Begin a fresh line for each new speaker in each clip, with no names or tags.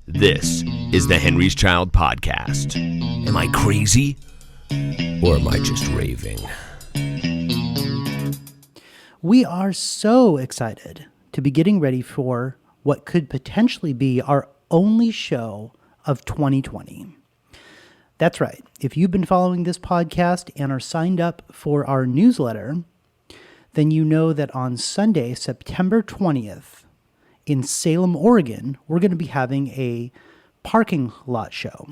This is the Henry's Child podcast. Am I crazy? Or am I just raving?
We are so excited to be getting ready for what could potentially be our only show of 2020. That's right. If you've been following this podcast and are signed up for our newsletter, then you know that on Sunday, September 20th, in Salem, Oregon, we're going to be having a parking lot show.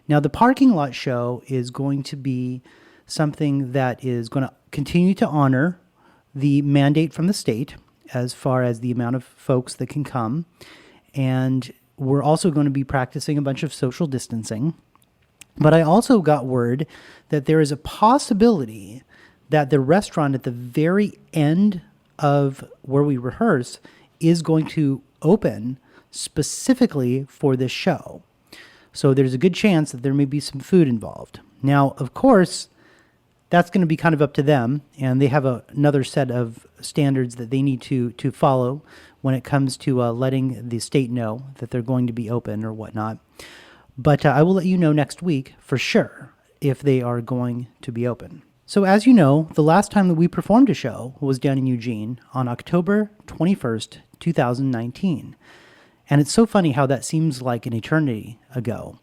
Now, the parking lot show is going to be something that is going to continue to honor the mandate from the state as far as the amount of folks that can come. And we're also going to be practicing a bunch of social distancing. But I also got word that there is a possibility that the restaurant at the very end of where we rehearse is going to open specifically for this show. So there's a good chance that there may be some food involved. Now, of course, that's going to be kind of up to them, and they have another set of standards that they need to follow when it comes to letting the state know that they're going to be open or whatnot. But I will let you know next week for sure if they are going to be open. So as you know, the last time that we performed a show was down in Eugene on October 21st, 2019. And it's so funny how that seems like an eternity ago,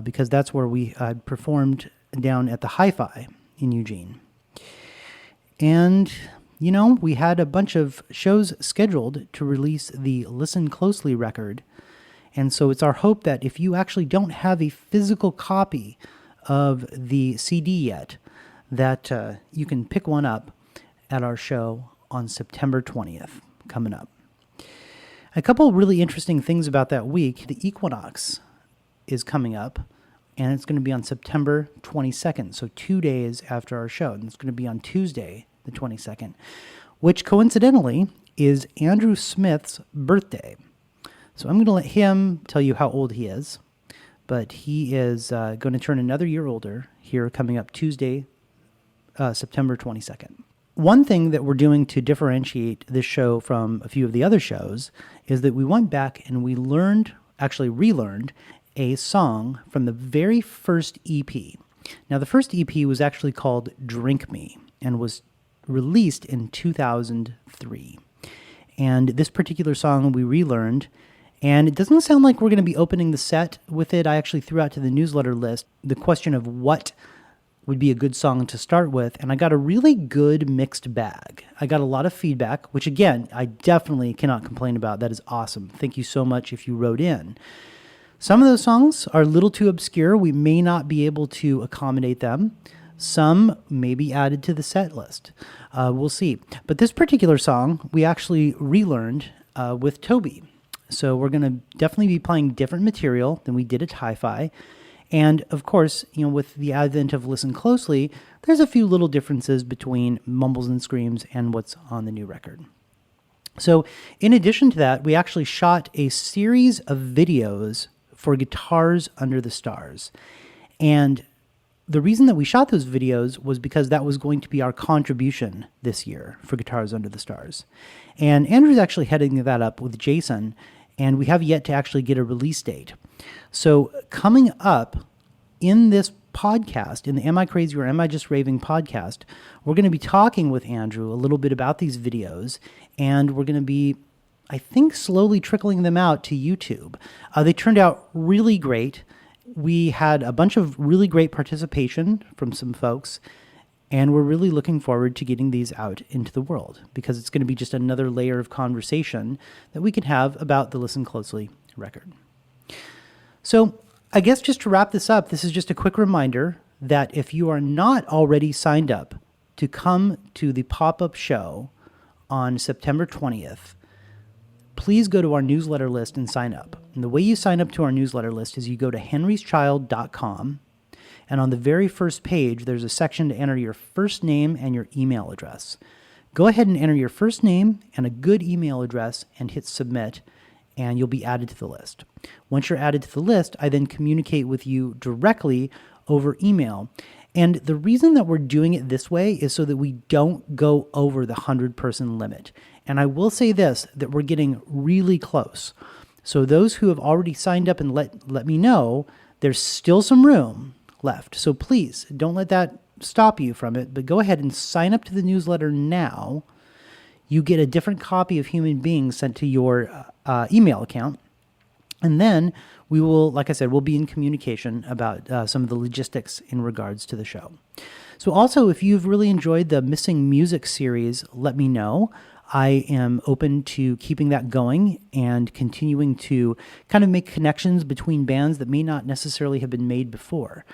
because that's where we performed down at the Hi-Fi in Eugene. And, you know, we had a bunch of shows scheduled to release the Listen Closely record. And so it's our hope that if you actually don't have a physical copy of the CD yet, that you can pick one up at our show on September 20th, coming up. A couple of really interesting things about that week. The Equinox is coming up, and it's going to be on September 22nd, so 2 days after our show. And it's going to be on Tuesday, the 22nd, which coincidentally is Andrew Smith's birthday. So I'm going to let him tell you how old he is, but he is going to turn another year older here coming up Tuesday, September 22nd. One thing that we're doing to differentiate this show from a few of the other shows is that we went back and we relearned a song from the very first EP. Now, the first EP was actually called Drink Me and was released in 2003. And this particular song we relearned, and it doesn't sound like we're going to be opening the set with it. I actually threw out to the newsletter list the question of what would be a good song to start with, and I got a really good mixed bag. I got a lot of feedback, which again, I definitely cannot complain about. That is awesome. Thank you so much if you wrote in. Some of those songs are a little too obscure. We may not be able to accommodate them. Some may be added to the set list. We'll see. But this particular song, we actually relearned with Toby. So we're going to definitely be playing different material than we did at Hi-Fi. And of course, you know, with the advent of Listen Closely, there's a few little differences between Mumbles and Screams and what's on the new record. So in addition to that, we actually shot a series of videos for Guitars Under the Stars. And the reason that we shot those videos was because that was going to be our contribution this year for Guitars Under the Stars. And Andrew's actually heading that up with Jason, and we have yet to actually get a release date. So coming up in this podcast, in the Am I Crazy or Am I Just Raving podcast, we're going to be talking with Andrew a little bit about these videos, and we're going to be, I think, slowly trickling them out to YouTube. They turned out really great. We had a bunch of really great participation from some folks, and we're really looking forward to getting these out into the world because it's going to be just another layer of conversation that we can have about the Listen Closely record. So I guess just to wrap this up, this is just a quick reminder that if you are not already signed up to come to the pop-up show on September 20th, please go to our newsletter list and sign up. And the way you sign up to our newsletter list is you go to HenrysChild.com, and on the very first page, there's a section to enter your first name and your email address. Go ahead and enter your first name and a good email address and hit submit, and you'll be added to the list. Once you're added to the list, I then communicate with you directly over email. And the reason that we're doing it this way is so that we don't go over the 100-person limit. And I will say this, that we're getting really close. So those who have already signed up and let me know, there's still some room left. So please don't let that stop you from it, but go ahead and sign up to the newsletter now. You get a different copy of Human Beings sent to your email account. And then we will, like I said, we'll be in communication about some of the logistics in regards to the show. So also, if you've really enjoyed the Missing Music series, let me know. I am open to keeping that going and continuing to kind of make connections between bands that may not necessarily have been made before.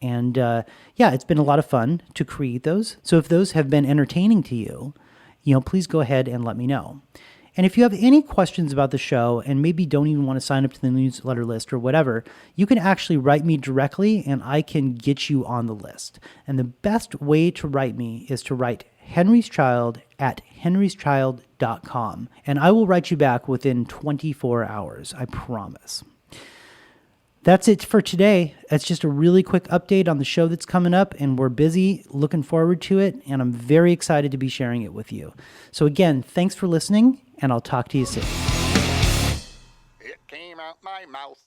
And it's been a lot of fun to create those. So if those have been entertaining to you, please go ahead and let me know. And if you have any questions about the show and maybe don't even want to sign up to the newsletter list or whatever, you can actually write me directly and I can get you on the list. And the best way to write me is to write HenrysChild at HenrysChild.com. And I will write you back within 24 hours, I promise. That's it for today. That's just a really quick update on the show that's coming up, and we're busy, looking forward to it, and I'm very excited to be sharing it with you. So again, thanks for listening, and I'll talk to you soon.
It came out my mouth.